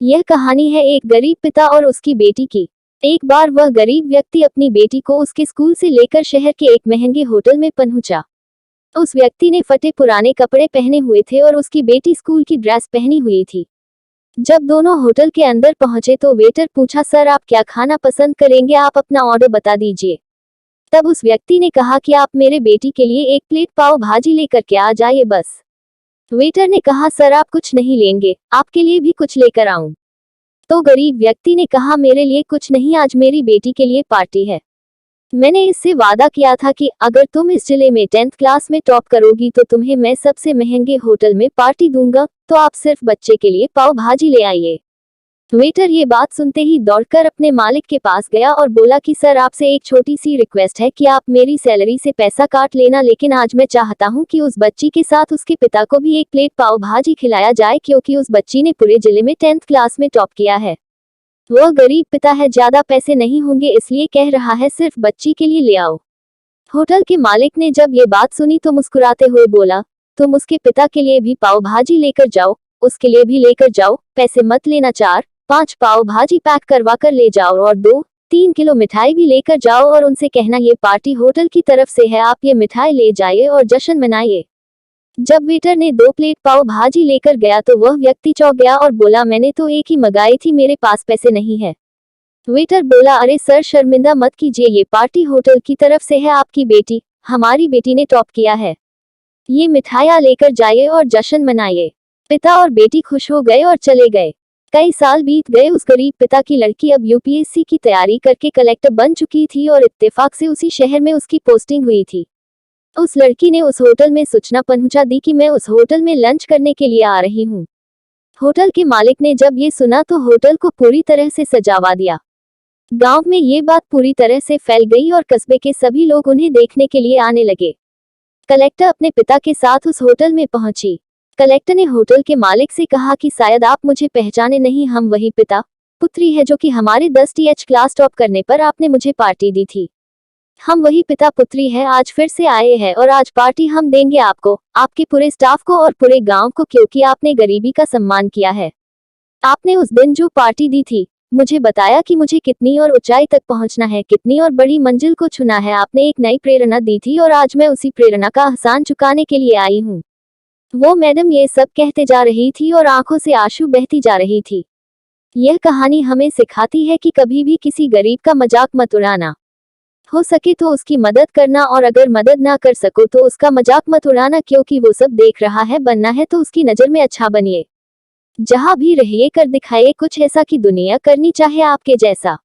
यह कहानी है एक गरीब पिता और उसकी बेटी की। एक बार वह गरीब व्यक्ति अपनी बेटी को उसके स्कूल से लेकर शहर के एक महंगे होटल में पहुंचा। उस व्यक्ति ने फटे पुराने कपड़े पहने हुए थे और उसकी बेटी स्कूल की ड्रेस पहनी हुई थी। जब दोनों होटल के अंदर पहुंचे तो वेटर पूछा, सर आप क्या खाना पसंद करेंगे, आप अपना ऑर्डर बता दीजिए। तब उस व्यक्ति ने कहा कि आप मेरे बेटी के लिए एक प्लेट पाव भाजी लेकर के आ जाइए बस। वेटर ने कहा, सर आप कुछ नहीं लेंगे, आपके लिए भी कुछ लेकर आऊं? तो गरीब व्यक्ति ने कहा, मेरे लिए कुछ नहीं, आज मेरी बेटी के लिए पार्टी है। मैंने इससे वादा किया था कि अगर तुम इस जिले में 10th क्लास में टॉप करोगी तो तुम्हें मैं सबसे महंगे होटल में पार्टी दूंगा, तो आप सिर्फ बच्चे के लिए पाव भाजी ले आइए। वेटर ये बात सुनते ही दौड़कर अपने मालिक के पास गया और बोला कि सर आपसे एक छोटी सी रिक्वेस्ट है कि आप मेरी सैलरी से पैसा काट लेना, लेकिन आज मैं चाहता हूं कि उस बच्ची के साथ उसके पिता को भी एक प्लेट पाव भाजी खिलाया जाए, क्योंकि उस बच्ची ने पूरे जिले में 10th क्लास में टॉप किया है। वह गरीब पिता है, ज्यादा पैसे नहीं होंगे इसलिए कह रहा है, सिर्फ बच्ची के लिए ले आओ। होटल के मालिक ने जब ये बात सुनी तो मुस्कुराते हुए बोला, तुम उसके पिता के लिए भी पाव भाजी लेकर जाओ, उसके लिए भी लेकर जाओ, पैसे मत लेना, 4-5 पाव भाजी पैक करवा कर ले जाओ और 2-3 किलो मिठाई भी लेकर जाओ और उनसे कहना ये पार्टी होटल की तरफ से है, आप ये मिठाई ले जाइए और जश्न मनाइए। जब वेटर ने 2 प्लेट पाव भाजी लेकर गया तो वह व्यक्ति चौंक गया और बोला, मैंने तो एक ही मंगाई थी, मेरे पास पैसे नहीं है। वेटर बोला, अरे सर शर्मिंदा मत कीजिए, ये पार्टी होटल की तरफ से है, आपकी बेटी, हमारी बेटी ने टॉप किया है, ये मिठाइयाँ लेकर जाइए और जश्न मनाइए। पिता और बेटी खुश हो गए और चले गए। कई साल बीत गए। उस गरीब पिता की लड़की अब यूपीएससी की तैयारी करके कलेक्टर बन चुकी थी और इत्तेफाक से उसी शहर में उसकी पोस्टिंग हुई थी। उस लड़की ने उस होटल में सूचना पहुंचा दी कि मैं उस होटल में लंच करने के लिए आ रही हूं। होटल के मालिक ने जब ये सुना तो होटल को पूरी तरह से सजावा दिया। गांव में ये बात पूरी तरह से फैल गई और कस्बे के सभी लोग उन्हें देखने के लिए आने लगे। कलेक्टर अपने पिता के साथ उस होटल में पहुंची। कलेक्टर ने होटल के मालिक से कहा कि शायद आप मुझे पहचाने नहीं, हम वही पिता पुत्री है जो कि हमारे 10th क्लास टॉप करने पर आपने मुझे पार्टी दी थी। हम वही पिता पुत्री है, आज फिर से आए हैं और आज पार्टी हम देंगे आपको, आपके पूरे स्टाफ को और पूरे गांव को, क्योंकि आपने गरीबी का सम्मान किया है। आपने उस दिन जो पार्टी दी थी, मुझे बताया कि मुझे कितनी और ऊंचाई तक पहुंचना है, कितनी और बड़ी मंजिल को छूना है। आपने एक नई प्रेरणा दी थी और आज मैं उसी प्रेरणा का एहसान चुकाने के लिए आई हूँ। वो मैडम ये सब कहते जा रही थी और आंखों से आंसू बहती जा रही थी। यह कहानी हमें सिखाती है कि कभी भी किसी गरीब का मजाक मत उड़ाना। हो सके तो उसकी मदद करना, और अगर मदद ना कर सको तो उसका मजाक मत उड़ाना, क्योंकि वो सब देख रहा है। बनना है तो उसकी नजर में अच्छा बनिए। जहां भी रहिए कर दिखाइए कुछ ऐसा कि दुनिया करनी चाहे आपके जैसा।